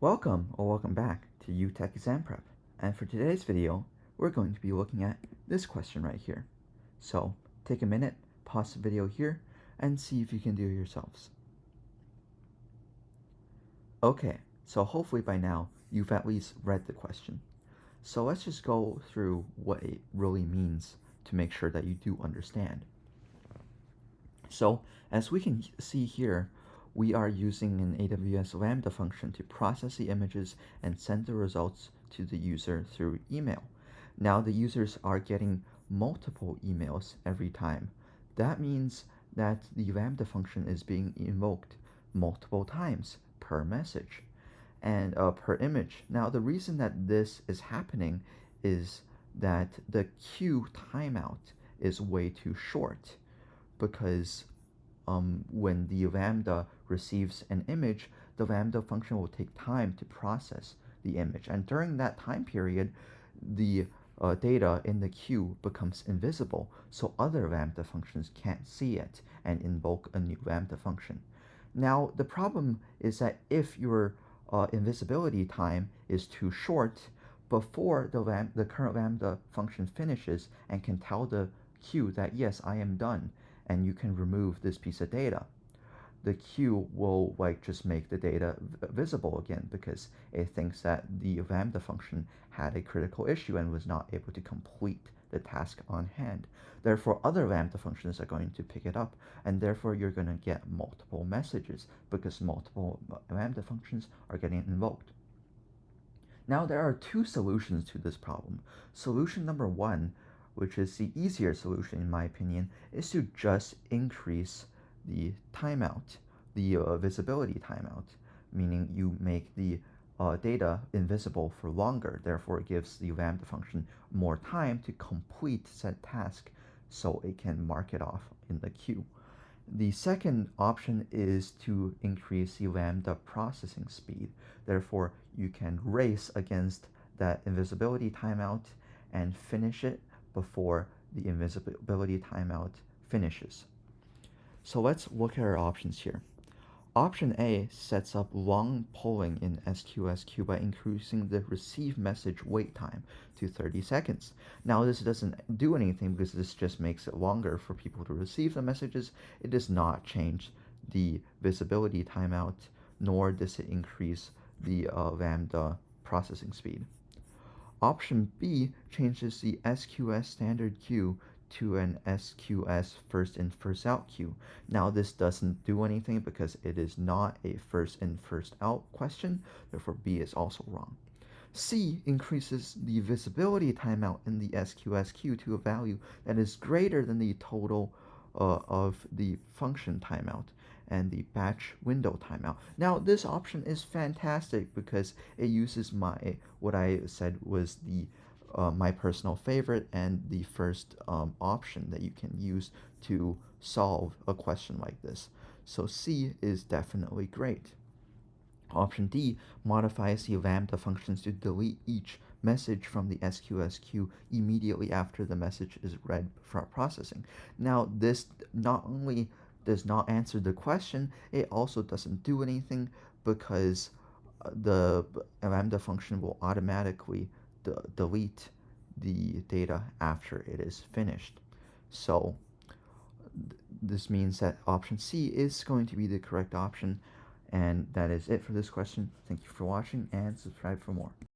Welcome back to UTech Exam Prep. And for today's video, we're going to be looking at this question right here. So take a minute, pause the video here, and see if you can do it yourselves. Okay, so hopefully by now you've at least read the question. So let's just go through what it really means to make sure that you do understand. So as we can see here, we are using an AWS Lambda function to process the images and send the results to the user through email. Now the users are getting multiple emails every time. That means that the Lambda function is being invoked multiple times per message and per image. Now the reason that this is happening is that the queue timeout is way too short, because when the Lambda receives an image, the Lambda function will take time to process the image. And during that time period, the data in the queue becomes invisible, so other Lambda functions can't see it and invoke a new Lambda function. Now, the problem is that if your invisibility time is too short, before the current Lambda function finishes and can tell the queue that, yes, I am done, and you can remove this piece of data, the queue will just make the data visible again, because it thinks that the Lambda function had a critical issue and was not able to complete the task on hand. Therefore, other Lambda functions are going to pick it up, and therefore you're going to get multiple messages because multiple Lambda functions are getting invoked. Now there are two solutions to this problem. Solution number one, which is the easier solution in my opinion, is to just increase the timeout, the visibility timeout, meaning you make the data invisible for longer. Therefore, it gives the Lambda function more time to complete said task, so it can mark it off in the queue. The second option is to increase the Lambda processing speed. Therefore, you can race against that invisibility timeout and finish it before the invisibility timeout finishes. So let's look at our options here. Option A sets up long polling in SQS queue by increasing the receive message wait time to 30 seconds. Now this doesn't do anything because this just makes it longer for people to receive the messages. It does not change the visibility timeout, nor does it increase the Lambda processing speed. Option B changes the SQS standard queue to an SQS first in first out queue. Now this doesn't do anything because it is not a first in first out question, therefore B is also wrong. C increases the visibility timeout in the SQS queue to a value that is greater than the total of the function timeout and the batch window timeout. Now this option is fantastic because it uses what I said was the my personal favorite and the first option that you can use to solve a question like this. So C is definitely great. Option D modifies the Lambda functions to delete each message from the SQS queue immediately after the message is read for processing. Now this not only does not answer the question, it also doesn't do anything, because the Lambda function will automatically delete the data after it is finished. So this means that option C is going to be the correct option. And that is it for this question. Thank you for watching, and subscribe for more.